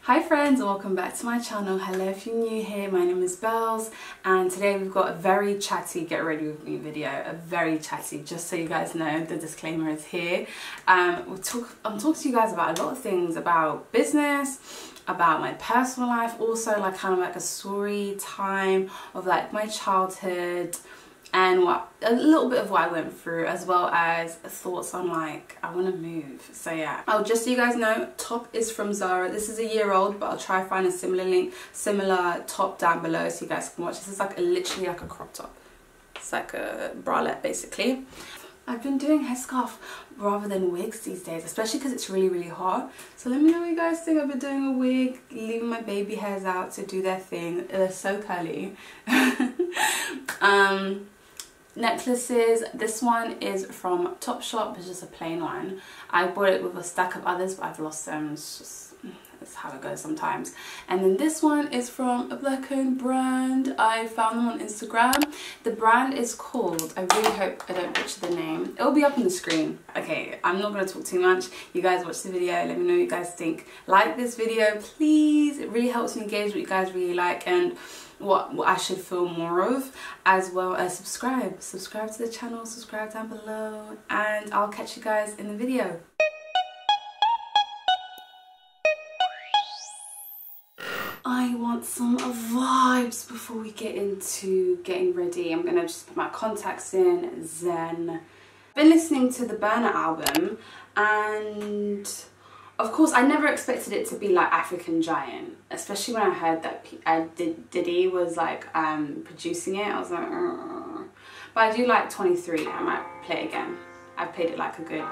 Hi friends, and welcome back to my channel. Hello if you're new here, my name is Bells, and today we've got a very chatty get ready with me video. A very chatty, just so you guys know, the disclaimer is here. I'm talking to you guys about a lot of things, about business, about my personal life, also like kind of like a story time of like my childhood and a little bit of what I went through, as well as thoughts on like I want to move. So yeah, just so you guys know, top is from Zara. This is a year old, but I'll try to find a similar top down below so you guys can watch. This is like literally like a crop top. It's like a bralette basically. I've been doing headscarf rather than wigs these days, especially because it's really hot. So let me know what you guys think. I've been doing a wig, leaving my baby hairs out to do their thing. They're so curly. Necklaces, this one is from Topshop. It's just a plain one. I bought it with a stack of others, but I've lost them. It's how it goes sometimes. And then this one is from a black-owned brand. I found them on Instagram. The brand is called, I really hope I don't butcher the name. It'll be up on the screen. Okay, I'm not going to talk too much. You guys watch the video. Let me know what you guys think. Like this video, please. It really helps me engage what you guys really like and what I should film more of, as well as subscribe to the channel, subscribe down below, and I'll catch you guys in the video. I want some vibes before we get into getting ready. I'm gonna just put my contacts in, zen. I've been listening to the Burner album, and of course, I never expected it to be like African Giant, especially when I heard that Diddy was like producing it. I was like, Ugh. But I do like 23. I might play it again. I've played it like a good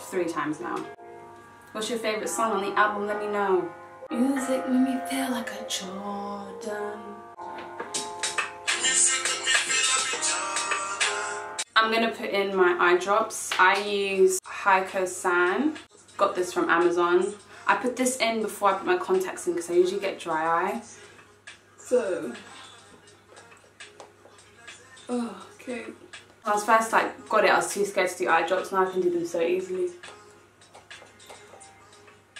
3 times now. What's your favourite song on the album? Let me know. Music made me feel like a Jordan. I'm gonna put in my eye drops. I use Heiko San. Got this from Amazon. I put this in before I put my contacts in because I usually get dry eye. So, oh, okay. When I was first like got it, I was too scared to do eye drops. Now I can do them so easily.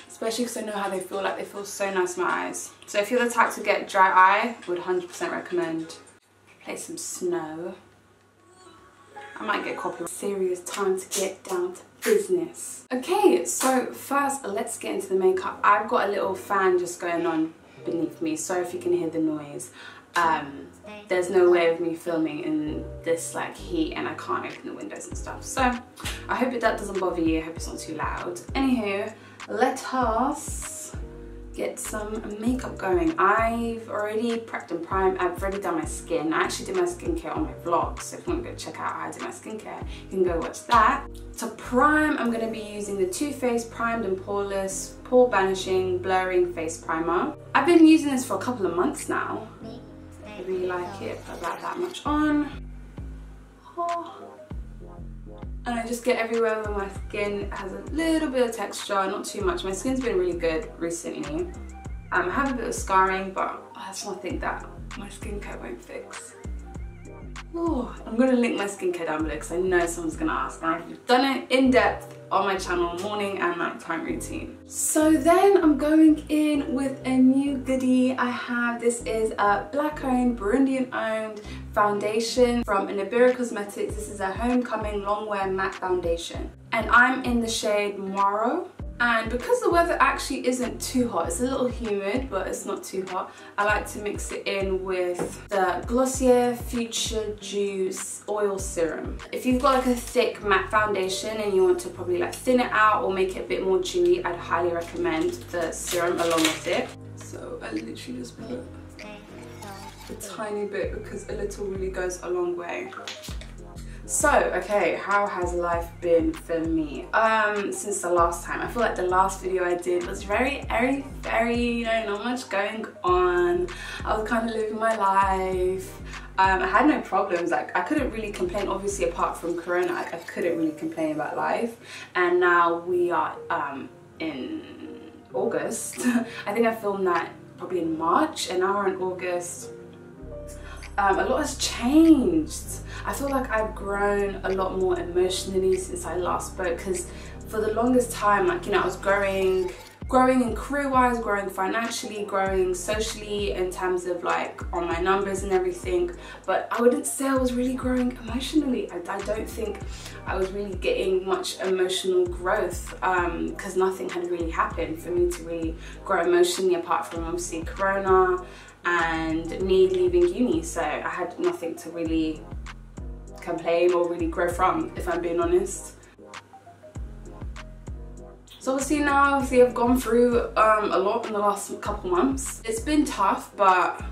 Especially because I know how they feel. Like they feel so nice in my eyes. So if you're the type to get dry eye, would 100% recommend. Play some snow. I might get copyright. Serious time to get down to business. Okay, so first let's get into the makeup. I've got a little fan just going on beneath me. Sorry if you can hear the noise. There's no way of me filming in this like heat, and I can't open the windows and stuff. So I hope that doesn't bother you. I hope it's not too loud. Anywho, let us get some makeup going. I've already prepped and primed. I've already done my skin. I actually did my skincare on my vlog, so if you want to go check out how I do my skincare, you can go watch that. To prime, I'm going to be using the Too Faced Primed and Poreless Pore Banishing Blurring Face Primer. I've been using this for a couple of months now. I really like it. Put about that much on. Oh. And I just get everywhere where my skin has a little bit of texture, not too much. My skin's been really good recently. I have a bit of scarring, but that's nothing that my skincare won't fix. Ooh, I'm gonna link my skincare down below because I know someone's gonna ask. And I've done it in depth on my channel, morning and nighttime routine. So then I'm going in with a new goodie I have. This is a black-owned, Burundian-owned foundation from Nars Cosmetics. This is a Homecoming Longwear Matte Foundation. And I'm in the shade Moorea. And because the weather actually isn't too hot, it's a little humid, but it's not too hot, I like to mix it in with the Glossier Future Juice Oil Serum. If you've got like a thick matte foundation and you want to probably like thin it out or make it a bit more dewy, I'd highly recommend the serum along with it. So I literally just put a tiny bit because a little really goes a long way. So, okay, how has life been for me since the last time? I feel like the last video I did was very, you know, not much going on. I was kind of living my life. I had no problems. Like, I couldn't really complain, obviously, apart from Corona. Like, I couldn't really complain about life. And now we are in August. I think I filmed that probably in March, and now we're in August. A lot has changed. I feel like I've grown a lot more emotionally since I last spoke, because for the longest time, like, you know, I was growing growing in career-wise, growing financially, growing socially in terms of like on my numbers and everything, but I wouldn't say I was really growing emotionally. I don't think I was really getting much emotional growth because nothing had really happened for me to really grow emotionally apart from obviously Corona and me leaving uni, so I had nothing to really complain or really grow from, if I'm being honest. So obviously now I've gone through a lot in the last couple months. It's been tough, but I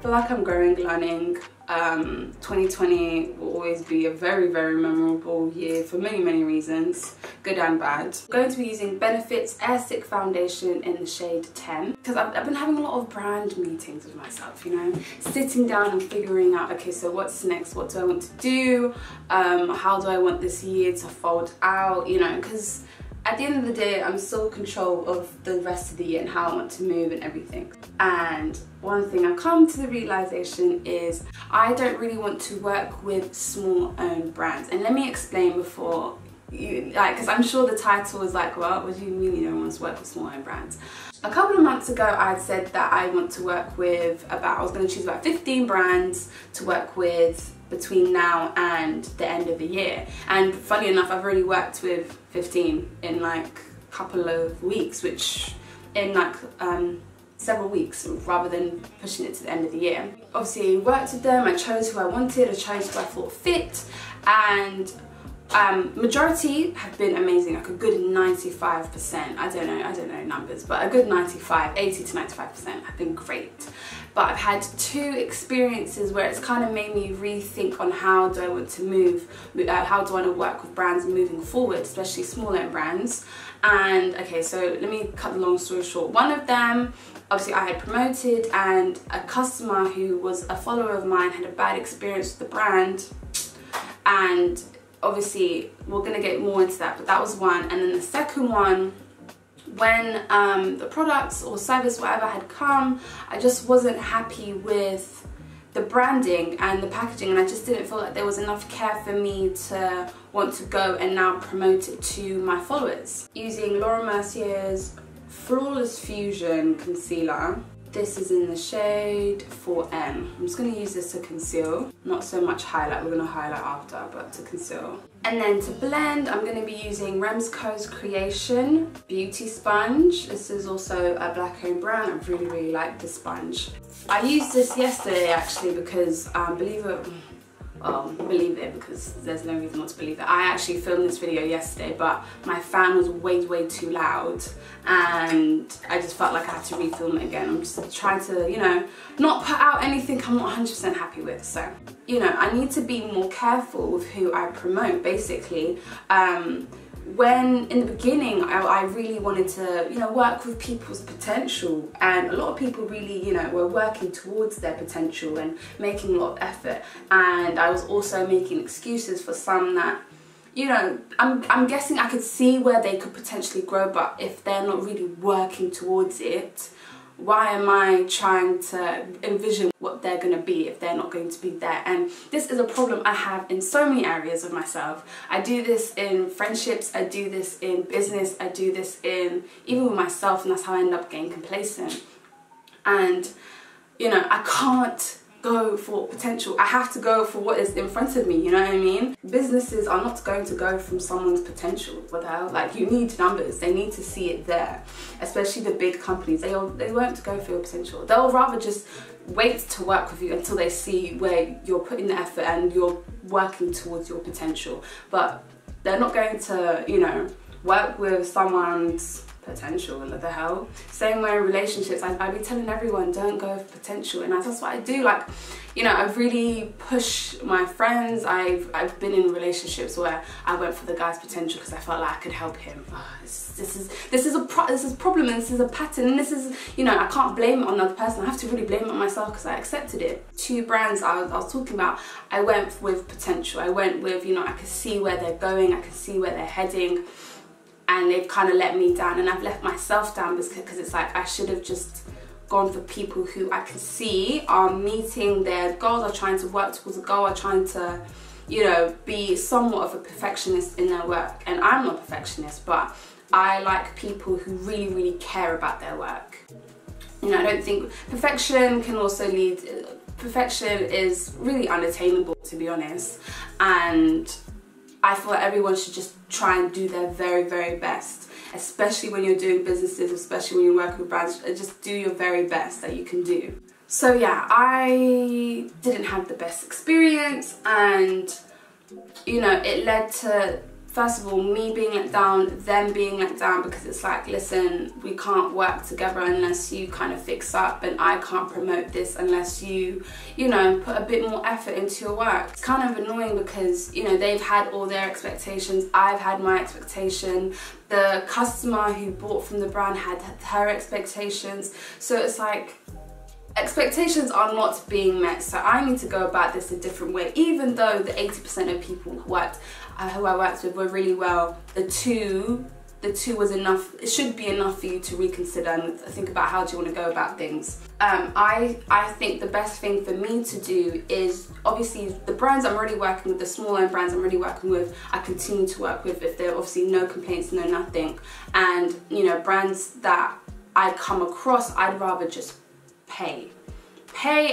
feel like I'm growing, learning. 2020 will always be a very, very memorable year for many, many reasons, good and bad. I'm going to be using Benefit's Air Stick Foundation in the shade 10 because I've been having a lot of brand meetings with myself, you know, sitting down and figuring out, okay, so what's next? What do I want to do? How do I want this year to fold out? You know, because at the end of the day, I'm still in control of the rest of the year and how I want to move and everything. And one thing I've come to the realization is I don't really want to work with small owned brands. And let me explain before you, like, because I'm sure the title is like, well, what do you mean you don't want to work with small owned brands? A couple of months ago, I said that I want to work with I was going to choose about 15 brands to work with between now and the end of the year. And funny enough, I've already worked with 15 in like a couple of weeks, which in like several weeks rather than pushing it to the end of the year. Obviously worked with them, I chose who I wanted, I chose who I thought fit, and majority have been amazing, like a good 95%. I don't know numbers, but a good 80 to 95% have been great. But I've had 2 experiences where it's kind of made me rethink on how do I want to move, how do I want to work with brands moving forward, especially smaller brands. And okay, so let me cut the long story short. One of them, obviously I had promoted, and a customer who was a follower of mine had a bad experience with the brand, and obviously we're going to get more into that, but that was one. And then the second one, when the products or service, whatever had come, I just wasn't happy with the branding and the packaging, and I just didn't feel like there was enough care for me to want to go and now promote it to my followers. Using Laura Mercier's Flawless Fusion Concealer. This is in the shade 4M. I'm just going to use this to conceal, not so much highlight, we're going to highlight after, but to conceal. And then to blend, I'm going to be using Remco's Creation Beauty Sponge. This is also a black owned brand. I really, really like this sponge. I used this yesterday actually because, believe it because there's no reason not to believe it. I actually filmed this video yesterday, but my fan was way too loud, and I just felt like I had to refilm it again. I'm just trying to, you know, not put out anything I'm not 100% happy with. So, you know, I need to be more careful with who I promote, basically. When in the beginning I really wanted to, you know, work with people's potential, and a lot of people really, you know, were working towards their potential and making a lot of effort, and I was also making excuses for some that, you know, I'm guessing I could see where they could potentially grow, but if they're not really working towards it, why am I trying to envision what they're going to be if they're not going to be there? And this is a problem I have in so many areas of myself. I do this in friendships, I do this in business, I do this in even with myself, and that's how I end up getting complacent. And, you know, I can't go for potential. I have to go for what is in front of me, you know what I mean? Businesses are not going to go from someone's potential. What the hell? Like, you need numbers. They need to see it there. Especially the big companies. They won't go for your potential. They'll rather just wait to work with you until they see where you're putting the effort and you're working towards your potential. But they're not going to, you know, work with someone's potential. What the hell? Same way in relationships, I be telling everyone, don't go for potential, and that's what I do. Like, you know, I've really pushed my friends. I've been in relationships where I went for the guy's potential because I felt like I could help him. This is a problem, and this is a pattern, and this is, you know, I can't blame it on another person. I have to really blame it on myself because I accepted it. 2 brands I was talking about, I went with potential. I went with, you know, I could see where they're going, I could see where they're heading, and they've kind of let me down, and I've left myself down because it's like I should have just gone for people who I can see are meeting their goals, are trying to work towards a goal, are trying to, you know, be somewhat of a perfectionist in their work. And I'm not a perfectionist, but I like people who really, really care about their work. You know, I don't think perfection can also lead, perfection is really unattainable, to be honest, and I feel like everyone should just try and do their very, very best, especially when you're doing businesses, especially when you're working with brands. Just do your very best that you can do. So yeah, I didn't have the best experience, and you know, it led to, first of all, me being let down, them being let down, because it's like, listen, we can't work together unless you kind of fix up, and I can't promote this unless you know, put a bit more effort into your work. It's kind of annoying because, you know, they've had all their expectations, I've had my expectation, the customer who bought from the brand had her expectations, so it's like, expectations are not being met, so I need to go about this a different way. Even though the 80% of people who I worked with were really well, the two was enough. It should be enough for you to reconsider and think about how do you want to go about things. I think the best thing for me to do is, obviously, the brands I'm already working with, the smaller brands I'm already working with, I continue to work with if there are obviously no complaints, no nothing. And you know, brands that I come across, I'd rather just pay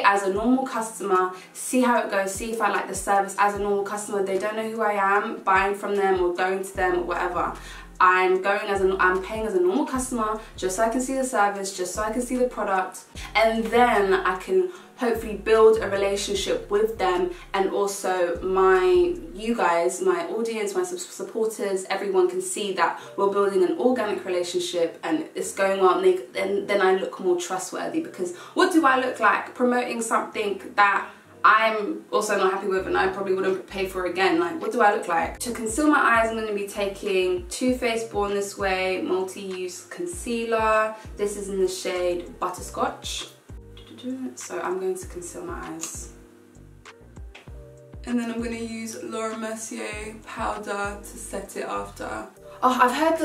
as a normal customer, see how it goes, see if I like the service as a normal customer. They don't know who I am, buying from them or going to them or whatever. I'm paying as a normal customer, just so I can see the service, just so I can see the product, and then I can hopefully build a relationship with them, and also you guys, my audience, my supporters, everyone can see that we're building an organic relationship and it's going on, and then I look more trustworthy. Because what do I look like promoting something that I'm also not happy with and I probably wouldn't pay for again? Like, what do I look like? To conceal my eyes, I'm going to be taking Too Faced Born This Way multi-use concealer. This is in the shade Butterscotch. So I'm going to conceal my eyes. And then I'm going to use Laura Mercier powder to set it after. Oh, I've heard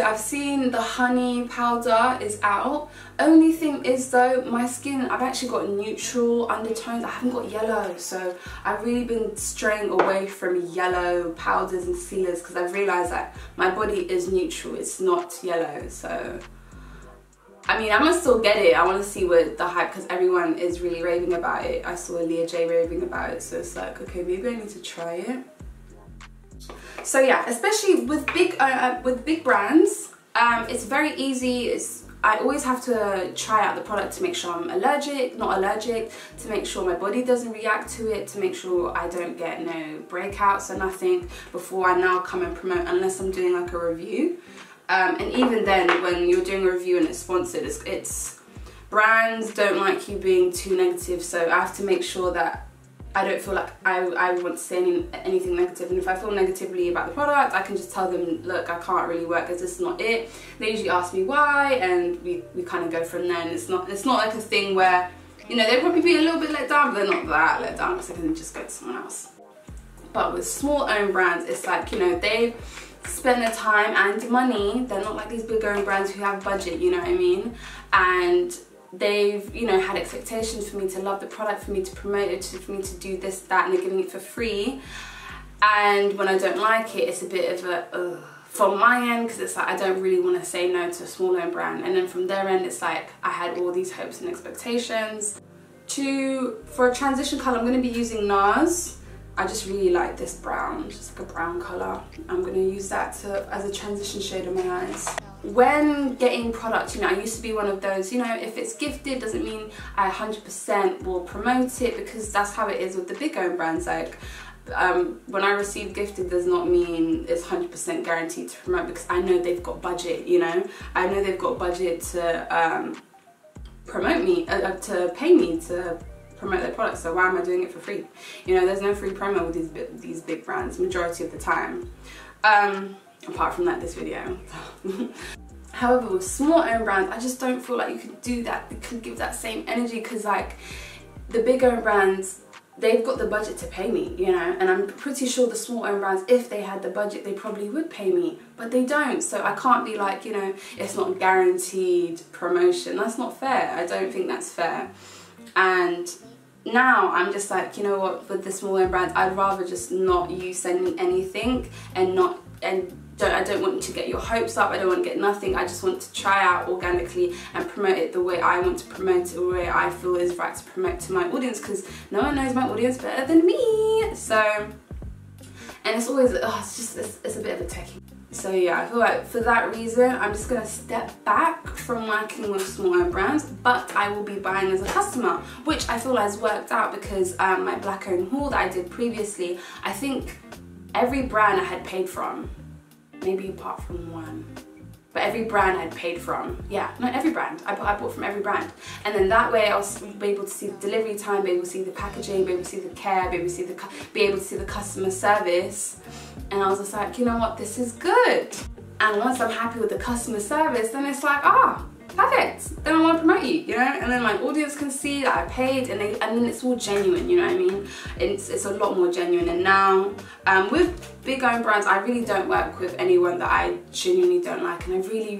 I've seen the honey powder is out. Only thing is though, my skin, I've actually got neutral undertones. I haven't got yellow, so I've really been straying away from yellow powders and concealers because I've realised that my body is neutral, it's not yellow. So I mean, I'm gonna still get it. I want to see what the hype, because everyone is really raving about it. I saw Leah J raving about it, so it's like, okay, maybe I need to try it. So yeah, especially with big brands, it's very easy. I always have to try out the product to make sure I'm not allergic, to make sure my body doesn't react to it, to make sure I don't get no breakouts or nothing before I now come and promote, unless I'm doing like a review. And even then, when you're doing a review and it's sponsored, it's brands don't like you being too negative, so I have to make sure that I don't feel like I want to say anything negative. And if I feel negatively about the product, I can just tell them, look, I can't really work because this is not it. They usually ask me why, and we kind of go from there. And it's not like a thing where, you know, they'll probably be a little bit let down, but they're not that let down because they can just go to someone else. But with small owned brands, it's like, you know, they spend their time and money. They're not like these big owned brands who have budget, you know what I mean? And they've, you know, had expectations for me to love the product, for me to promote it, for me to do this, that, and they're giving it for free. And when I don't like it, it's a bit of a from my end, because it's like I don't really want to say no to a small owned brand. And then from their end, it's like I had all these hopes and expectations. For a transition colour, I'm going to be using Nars. I just really like this brown, just like a brown colour. I'm going to use that as a transition shade on my eyes. When getting products, you know, I used to be one of those, you know, if it's gifted doesn't mean I 100% will promote it, because that's how it is with the big owned brands. Like, when I receive gifted does not mean it's 100% guaranteed to promote, because I know they've got budget, you know. I know they've got budget to promote me, to pay me to promote their products, so why am I doing it for free? You know, there's no free promo with these big brands majority of the time, apart from like this video. However, with small owned brands, I just don't feel like you can do that, you can give that same energy, because like the big owned brands, they've got the budget to pay me, you know, and I'm pretty sure the small owned brands, if they had the budget, they probably would pay me, but they don't. So I can't be like, you know, it's not guaranteed promotion. That's not fair. I don't think that's fair. And now I'm just like, you know what, with the small owned brands, I'd rather just not you send me anything and I don't want you to get your hopes up, I don't want to get nothing. I just want to try out organically and promote it the way I want to promote it, the way I feel is right to promote to my audience, because no one knows my audience better than me. So, and it's always, it's a bit of a techie. So yeah, I feel like for that reason, I'm just gonna step back from working with small-owned brands, but I will be buying as a customer, which I feel has worked out because my black-owned haul that I did previously, I think every brand I had paid from, maybe apart from one, but every brand I had paid from. Yeah, not every brand. I bought from every brand, and then that way I was able to see the delivery time, be able to see the packaging, be able to see the care, be able to see the customer service. And I was just like, you know what, this is good. And once I'm happy with the customer service, then it's like, perfect. Then I want to promote you, you know? And then my audience can see that I paid, and then it's all genuine, you know what I mean? It's a lot more genuine. And now, with big owned brands, I really don't work with anyone that I genuinely don't like. And I really,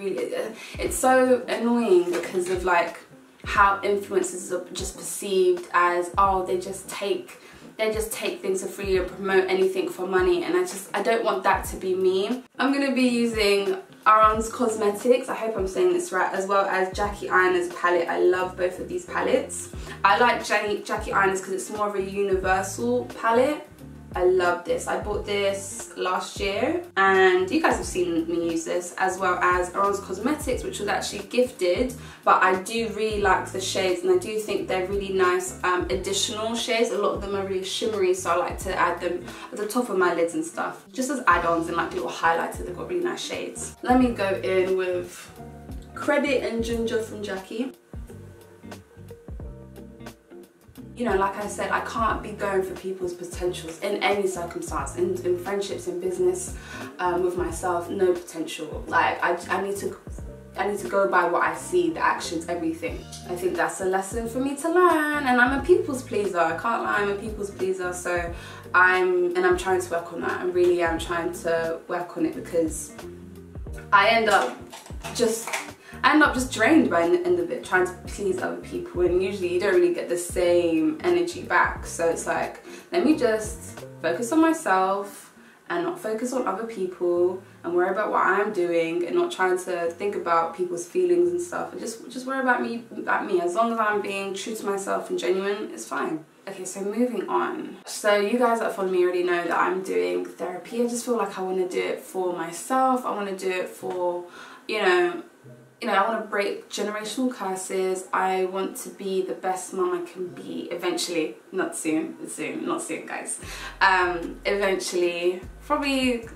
it's so annoying because of like how influencers are just perceived as, oh, they just take things for free or promote anything for money, and I don't want that to be me. I'm gonna be using Aron's Cosmetics, I hope I'm saying this right, as well as Jackie Aina's palette. I love both of these palettes. I like Jackie Aina's because it's more of a universal palette. I love this. I bought this last year, and you guys have seen me use this, as well as Aron's Cosmetics, which was actually gifted, but I do really like the shades, and I do think they're really nice additional shades. A lot of them are really shimmery, so I like to add them at the top of my lids and stuff, just as add-ons and like little highlighters. They've got really nice shades. Let me go in with Credit and Ginger from Jackie. You know, like I said, I can't be going for people's potentials in any circumstance, in friendships, in business, with myself, no potential. Like I need to go by what I see. The action's everything. I think that's a lesson for me to learn, and I'm a people's pleaser. I can't lie, I'm a people's pleaser. So I'm trying to work on that. I really am trying to work on it, because I end up just drained by the end of it, trying to please other people, and usually you don't really get the same energy back. So it's like, let me just focus on myself and not focus on other people, and worry about what I'm doing, and not trying to think about people's feelings and stuff, and just worry about me. As long as I'm being true to myself and genuine, it's fine. Okay, so moving on. So you guys that follow me already know that I'm doing therapy. I just feel like I want to do it for myself. I want to do it for, you know, I want to break generational curses. I want to be the best mom I can be eventually. Not soon, guys. Eventually, probably,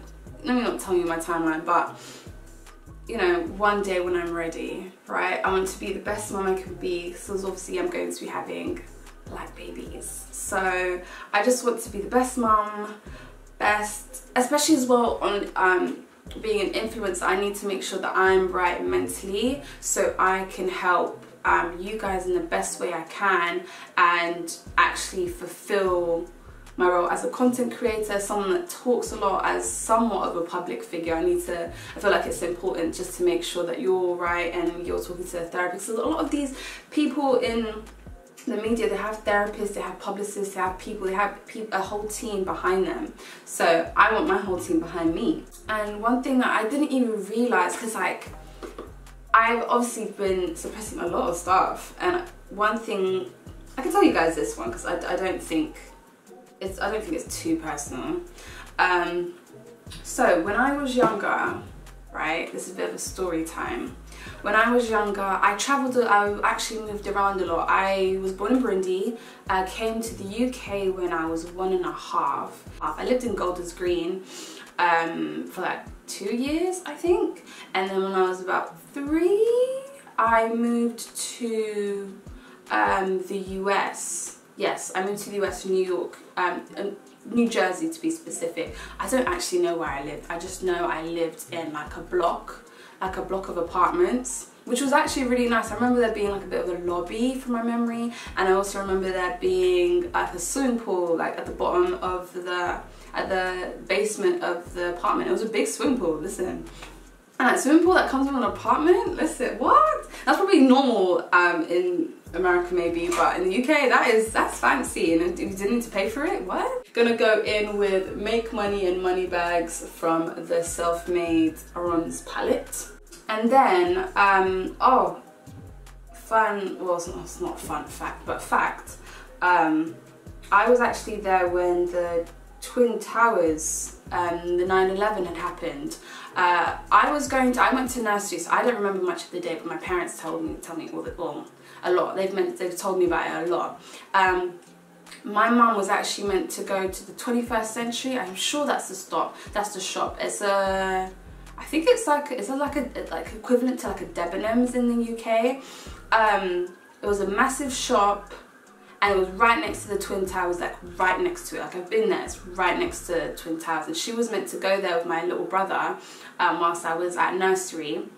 let me not tell you my timeline, but, you know, one day when I'm ready, right? I want to be the best mom I can be, so obviously I'm going to be having, like, babies. So I just want to be the best mom, especially as well on, being an influencer. I need to make sure that I'm right mentally, so I can help you guys in the best way I can, and actually fulfill my role as a content creator, someone that talks a lot, as somewhat of a public figure. I feel like it's important just to make sure that you're right and you're talking to a therapist. So a lot of these people in the media, they have therapists, they have publicists, they have people, a whole team behind them. So I want my whole team behind me. And one thing that I didn't even realize, because like I've obviously been suppressing a lot of stuff, and one thing I can tell you guys this one, because I don't think it's too personal. So when I was younger, right, this is a bit of a story time. When I was younger, I actually moved around a lot. I was born in Burundi. I came to the UK when I was 1.5. I lived in Golders Green for like 2 years, I think. And then when I was about 3, I moved to the US. Yes, I moved to the US, New York, New Jersey to be specific. I don't actually know where I lived. I just know I lived in like a block of apartments, which was actually really nice. I remember there being like a bit of a lobby from my memory, and I also remember there being like a swimming pool like at the bottom of at the basement of the apartment. It was a big swimming pool, listen. And that swimming pool that comes with an apartment, listen, what? That's probably pretty normal in America maybe, but in the UK that's fancy, and you didn't need to pay for it. What? Gonna go in with Make Money and Money Bags from the Self-Made Bronze palette. And then oh, fun, well it's not fun fact, but fact, I was actually there when the Twin Towers, the 9/11 had happened. I went to nursery, so I don't remember much of the day, but my parents tell me a lot. They've told me about it a lot. My mum was actually meant to go to the 21st Century. I'm sure that's the stop. That's the shop. It's a, I think it's like equivalent to like a Debenhams in the UK. It was a massive shop, and it was right next to the Twin Towers, like right next to it. Like I've been there, it's right next to the Twin Towers. And she was meant to go there with my little brother whilst I was at nursery,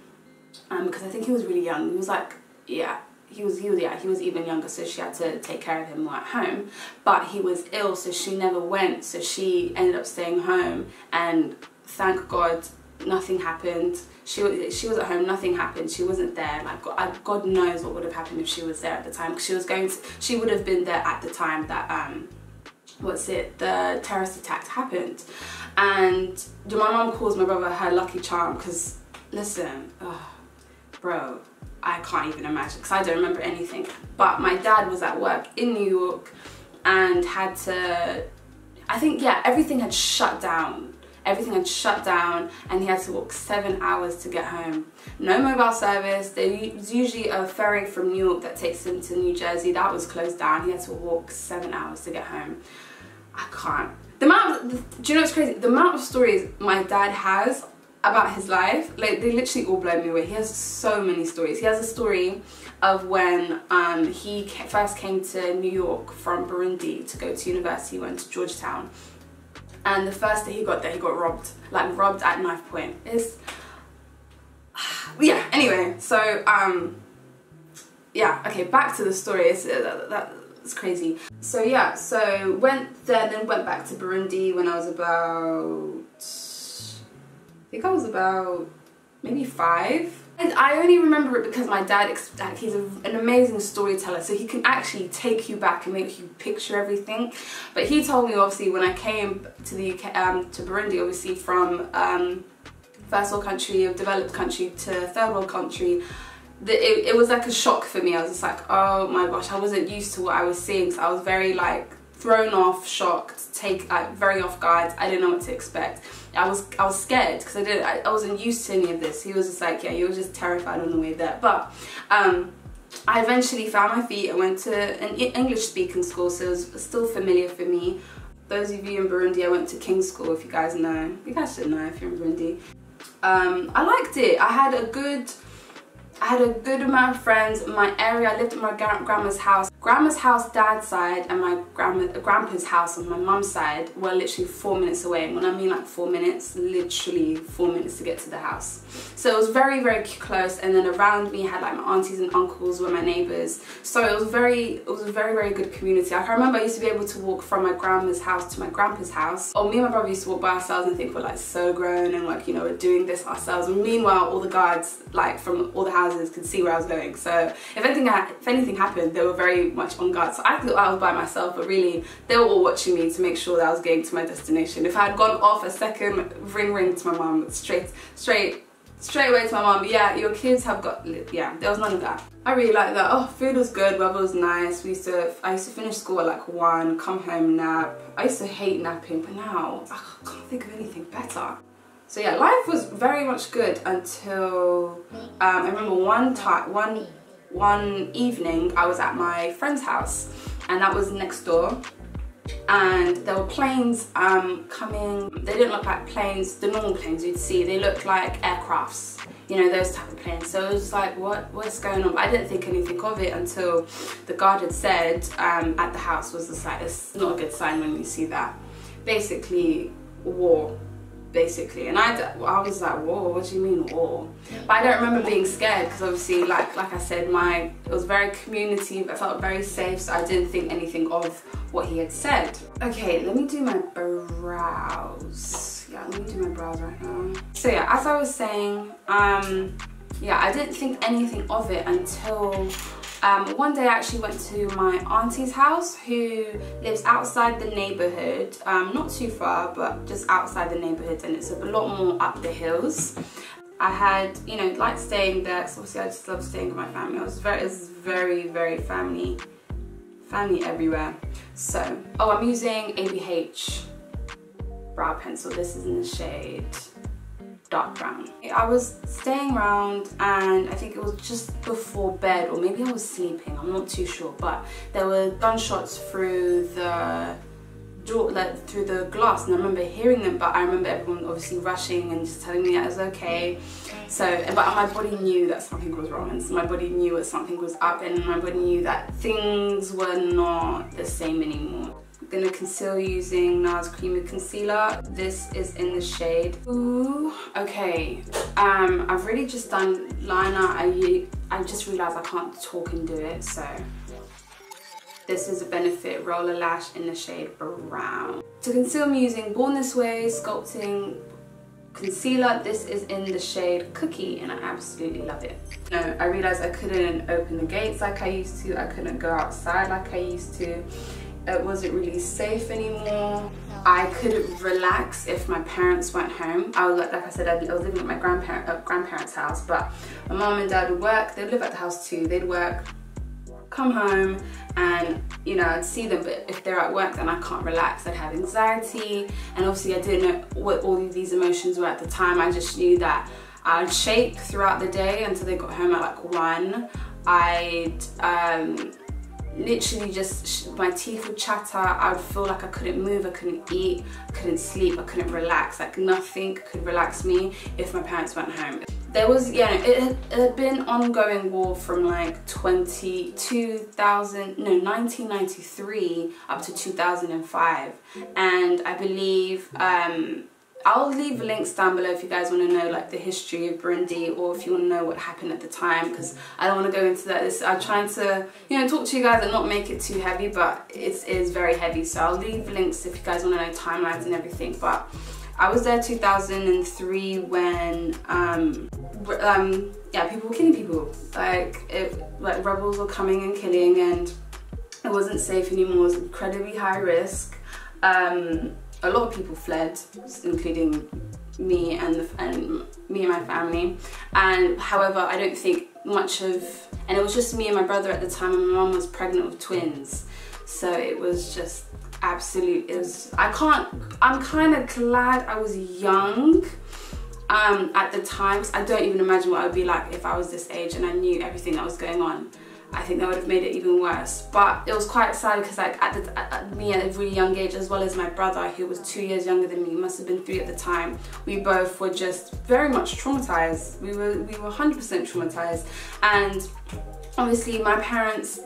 because I think he was really young. He was like, yeah, he was even younger, so she had to take care of him at home. But he was ill, so she never went. So she ended up staying home, and thank God nothing happened. She was at home, nothing happened. She wasn't there. Like God knows what would have happened if she was there at the time, because she would have been there at the time that the terrorist attack happened. And my mum calls my brother her lucky charm, because listen, bro, I can't even imagine, because I don't remember anything. But my dad was at work in New York and had to, I think, yeah, everything had shut down. Everything had shut down, and he had to walk 7 hours to get home. No mobile service. There's usually a ferry from New York that takes him to New Jersey. That was closed down. He had to walk 7 hours to get home. I can't. Do you know what's crazy? The amount of stories my dad has about his life, like, they literally all blow me away. He has so many stories. He has a story of when he first came to New York from Burundi to go to university. He went to Georgetown. And the first day he got there, he got robbed. Like, robbed at knife point. Yeah, anyway, so, yeah, okay, back to the story. That's crazy. So, yeah, so went there, then went back to Burundi when I was about, I think I was about maybe 5. I only remember it because my dad, he's an amazing storyteller, so he can actually take you back and make you picture everything. But he told me, obviously, when I came to the UK, to Burundi, obviously from first world country, a developed country, to third world country, it was like a shock for me. I was just like, oh my gosh, I wasn't used to what I was seeing, so I was very like thrown off, shocked, very off guard. I didn't know what to expect. I was scared, because I wasn't used to any of this. He was just like, yeah, you were just terrified on the way there. But I eventually found my feet. I went to an English speaking school, so it was still familiar for me. Those of you in Burundi, I went to King's School, if you guys know. You guys should know if you're in Burundi. I liked it. I had a good amount of friends in my area. I lived at my grandma's house. Grandma's house, dad's side, and my grandpa's house on my mum's side were literally 4 minutes away. And when I mean like 4 minutes, literally 4 minutes to get to the house. So it was very, very close. And then around me, I had like my aunties and uncles were my neighbours. So it was a very, very good community. Like, I remember I used to be able to walk from my grandma's house to my grandpa's house. Or me and my brother used to walk by ourselves and think we're like so grown and like, you know, we're doing this ourselves. And meanwhile, all the guards, like from all the houses, could see where I was going. So if anything happened, they were very much on guard. So I thought I was by myself, but really they were all watching me to make sure that I was getting to my destination. If I had gone off a second, ring to my mum, straight away to my mum, yeah, your kids have got, yeah, there was none of that. I really liked that. Oh, food was good, weather was nice. I used to finish school at like 1, come home, nap. I used to hate napping, but now I can't think of anything better. So yeah, life was very much good until I remember one evening I was at my friend's house, and that was next door, and there were planes coming. They didn't look like planes, the normal planes you'd see. They looked like aircrafts, you know, those type of planes. So it was like, what's going on? But I didn't think anything of it until the guard had said at the house was just like, it's not a good sign when you see that. Basically, war. Basically, and I was like, whoa, what do you mean war? But I don't remember being scared, because obviously, like I said, it was very community. I felt very safe, so I didn't think anything of what he had said. Okay, let me do my brows. Yeah, let me do my brows right now. So yeah, as I was saying, Yeah, I didn't think anything of it until one day I actually went to my auntie's house, who lives outside the neighbourhood, not too far, but just outside the neighbourhood, and it's a lot more up the hills. I had, you know, liked staying there, because obviously I just love staying with my family. It was very family everywhere. So, oh, I'm using Abh Brow Pencil. This is in the shade dark brown. I was staying around, and I think it was just before bed, or maybe I was sleeping, I'm not too sure, but there were gunshots through the door, like through the glass, and I remember hearing them, but I remember everyone obviously rushing and just telling me that it was okay. So, but my body knew that something was wrong, and so my body knew that something was up, and my body knew that things were not the same anymore. I'm gonna conceal using Nars Creamy Concealer. This is in the shade Ooh. Okay, I've really just done liner. I just realised I can't talk and do it, so this is a Benefit Roller Lash in the shade Brown. To conceal, I'm using Born This Way Sculpting Concealer. This is in the shade Cookie, and I absolutely love it. You know, I realised I couldn't open the gates like I used to. I couldn't go outside like I used to. It wasn't really safe anymore. I couldn't relax if my parents weren't home. I was, like I said, I was living at my grandparents' house, but my mom and dad would work. They'd live at the house too. They'd work, come home, and you know, I'd see them, but if they're at work, then I can't relax. I'd have anxiety, and obviously I didn't know what all of these emotions were at the time. I just knew that I'd shake throughout the day until they got home at like 1. I'd literally just, my teeth would chatter. I'd feel like I couldn't move, I couldn't eat, I couldn't sleep, I couldn't relax. Like nothing could relax me if my parents weren't home. There was, yeah, it had been ongoing war from like 1993 up to 2005, and I believe I'll leave links down below if you guys want to know like the history of Burundi, or if you want to know what happened at the time, because I don't want to go into that. I'm trying to, you know, talk to you guys and not make it too heavy, but it is very heavy, so I'll leave links if you guys want to know timelines and everything. But I was there 2003 when yeah, people were killing people, like rebels were coming and killing, and it wasn't safe anymore. It was incredibly high risk. A lot of people fled, including me and my family. And however, I don't think much of, and it was just me and my brother at the time, and my mum was pregnant with twins. So it was just absolute, I'm kind of glad I was young at the time, because I don't even imagine what I would be like if I was this age and I knew everything that was going on. I think that would have made it even worse. But it was quite sad, because like at me at a really young age, as well as my brother, who was 2 years younger than me, must have been 3 at the time, we both were just very much traumatized. We were 100% traumatized, and obviously my parents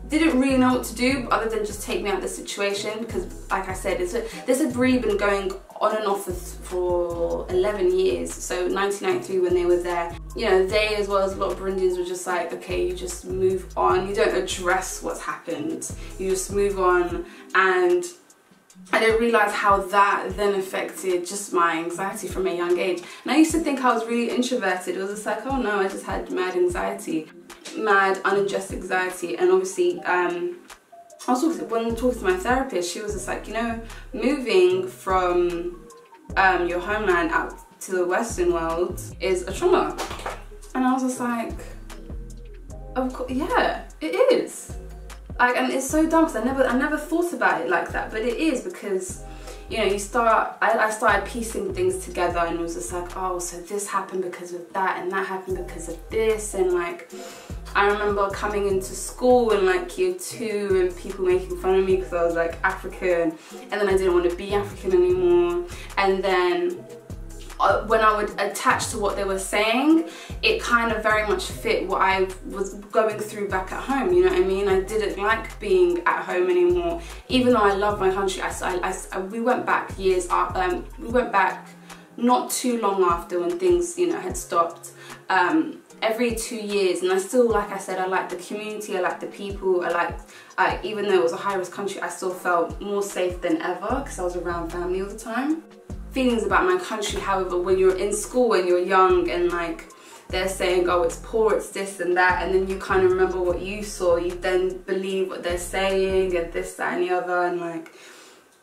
didn't really know what to do other than just take me out of the situation, because like I said, this had really been going on and off for 11 years. So 1993 when they were there, you know, they as well as a lot of Burundians were just like, okay, you just move on, you don't address what's happened, you just move on. And I didn't realise how that then affected just my anxiety from a young age. And I used to think I was really introverted. It was just like, oh no, I just had mad anxiety, mad unaddressed anxiety. And obviously when talking to my therapist, she was just like, you know, moving from your homeland out to the Western world is a trauma. And I was just like, of course, yeah, it is. Like, and it's so dumb, because I never thought about it like that, but it is, because you know, I started piecing things together, and it was just like, oh, so this happened because of that, and that happened because of this. And like, I remember coming into school in like year 2 and people making fun of me because I was like African, and then I didn't want to be African anymore. And then when I would attach to what they were saying, it kind of very much fit what I was going through back at home, you know what I mean? I didn't like being at home anymore, even though I love my country. We went back years, we went back not too long after when things, you know, had stopped, every 2 years, and I still, like I said, I like the community, I like the people, even though it was a high-risk country, I still felt more safe than ever because I was around family all the time. Feelings about my country, however, when you're in school, when you're young, and like they're saying, oh, it's poor, it's this and that, and then you kind of remember what you saw, you then believe what they're saying and this, that and the other, and like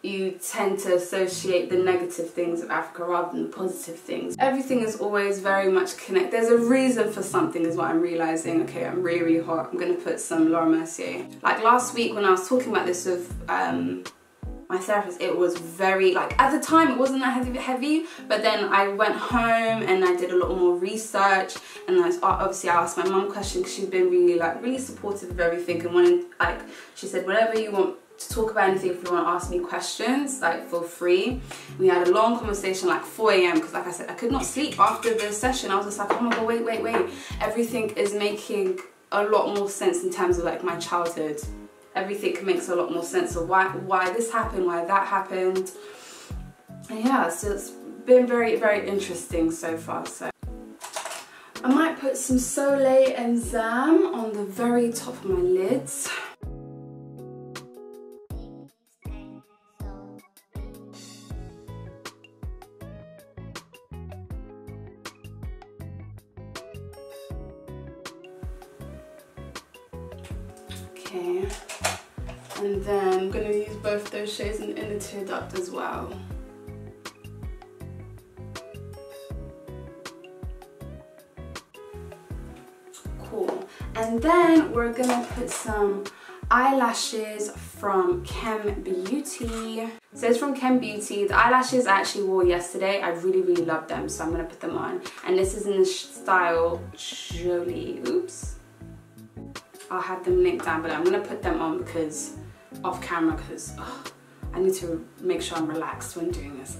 you tend to associate the negative things of Africa rather than the positive things. Everything is always very much connected. There's a reason for something is what I'm realizing. Okay, I'm really, really hot. I'm gonna put some Laura Mercier. Like last week when I was talking about this with my therapist, it was very, like at the time it wasn't that heavy, but then I went home and I did a lot more research, and obviously I asked my mum questions because she's been really supportive of everything, and wanted, like she said, whatever you want to talk about, anything, if you want to ask me questions, like feel free. We had a long conversation like 4 AM because like I said, I could not sleep after the session. I was just like, oh my god, wait. Everything is making a lot more sense in terms of like my childhood. Everything makes a lot more sense of why this happened, why that happened. And yeah, so it's been very, very interesting so far. So I might put some Soleil and Zam on the very top of my lids. Okay, and then I'm going to use both those shades in the tear duct as well. Cool. And then we're going to put some eyelashes from Chem Beauty. So it's from Chem Beauty. The eyelashes I actually wore yesterday. I really, really love them, so I'm going to put them on. And this is in the style Jolie. Oops. I'll have them linked down below. I'm going to put them on because off camera because I need to make sure I'm relaxed when doing this.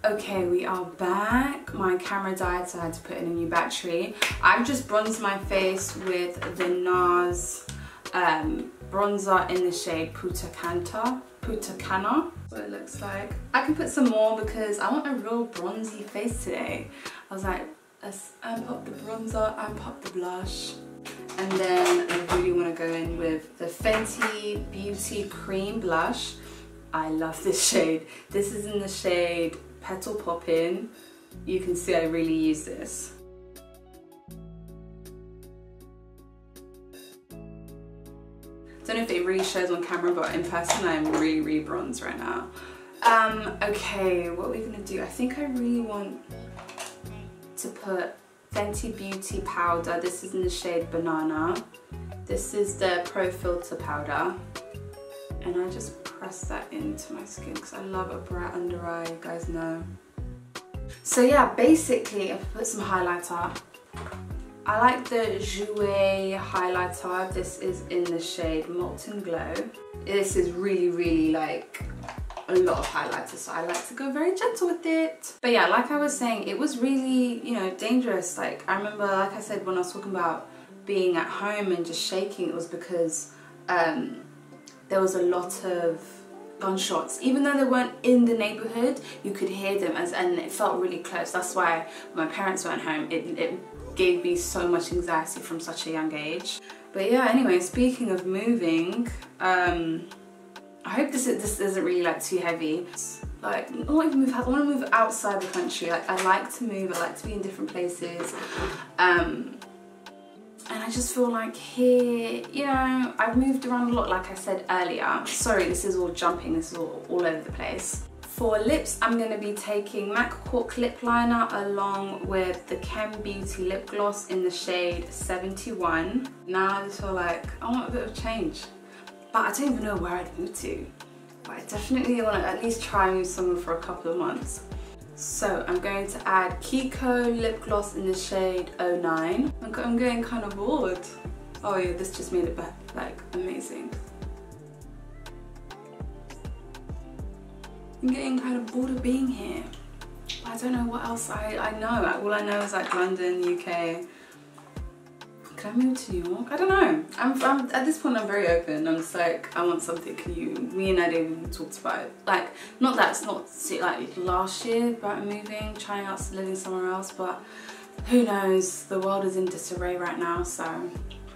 Okay, we are back. My camera died, so I had to put in a new battery. I've just bronzed my face with the Nars bronzer in the shade Puta Cana. So it looks like. I can put some more because I want a real bronzy face today. I was like, let's amp up the bronzer, amp up the blush. And then I really want to go in with the Fenty Beauty Cream Blush. I love this shade. This is in the shade Petal Poppin'. You can see I really use this. Don't know if it really shows on camera, but in person I'm really, really bronzed right now. Okay, what are we gonna do? I think I really want to put Fenty Beauty powder. This is in the shade Banana. This is the Pro Filter powder. And I just press that into my skin because I love a bright under eye, you guys know. So yeah, basically I've put some highlighter. I like the Jouer highlighter. This is in the shade Molten Glow. This is really, really like a lot of highlighter, so I like to go very gentle with it. But yeah, like I was saying, it was really, you know, dangerous. Like I remember, like I said, when I was talking about being at home and just shaking, it was because there was a lot of gunshots. Even though they weren't in the neighborhood, you could hear them, and it felt really close. That's why when my parents weren't home, it gave me so much anxiety from such a young age. But yeah, anyway, speaking of moving, I hope this isn't really like too heavy. Like, I want to move out. I want to move outside the country. Like, I like to move. I like to be in different places. And I just feel like here, you know, I've moved around a lot, like I said earlier. Sorry, this is all jumping. This is all over the place. For lips, I'm going to be taking MAC Cork Lip Liner along with the Chem Beauty Lip Gloss in the shade 71. Now I just feel like I want a bit of change. But I don't even know where I'd move to. But I definitely want to at least try and move somewhere for a couple of months. So I'm going to add Kiko Lip Gloss in the shade 09. I'm getting kind of bored. Oh yeah, this just made it like amazing. I'm getting kind of bored of being here. But I don't know what else I know. All I know is like London, UK. Can I move to New York? I don't know. I'm at this point I'm very open. I'm just like, I want something new. Me and Eddie even talked about it. Like, not that it's not like last year about moving, trying out living somewhere else, but who knows? The world is in disarray right now, so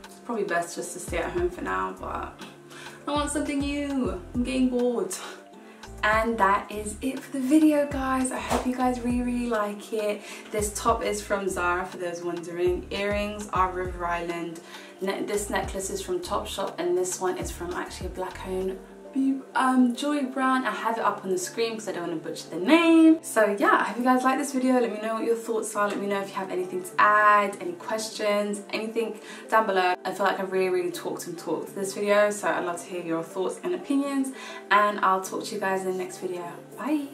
it's probably best just to stay at home for now, but I want something new. I'm getting bored. And that is it for the video, guys. I hope you guys really like it. This top is from Zara, for those wondering. Earrings are River Island. This necklace is from Topshop, and this one is from actually a black-owned jewelry brand. I have it up on the screen because I don't want to butcher the name. So yeah, I hope you guys like this video. Let me know what your thoughts are. Let me know if you have anything to add, any questions, anything down below. I feel like I really talked this video, so I'd love to hear your thoughts and opinions, and I'll talk to you guys in the next video. Bye.